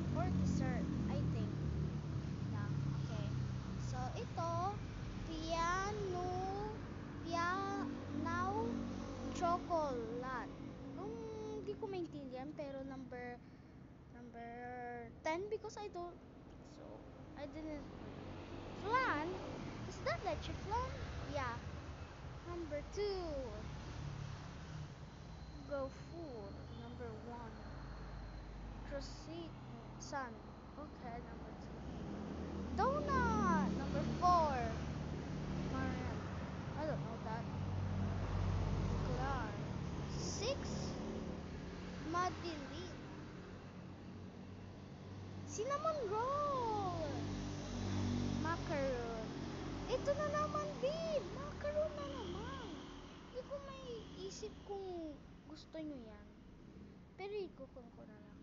and or dessert, I think. Yeah, okay. So, ito, piano chocolate. Hindi ko maintindihan, pero number 10 because I don't think so. I didn't. Flan? Is that leche flan? Yeah. Number 2. Go food. Number 1. Croissant. Okay, number 2. Donut. Number 4. Marian. I don't know that. Flan. 6. Madeleine. Cinnamon roll. Macaron. Ito na naman, babe. Macaron na naman. Hindi ko may isip kung gusto nyo yan. Pero ikukunin ko na lang.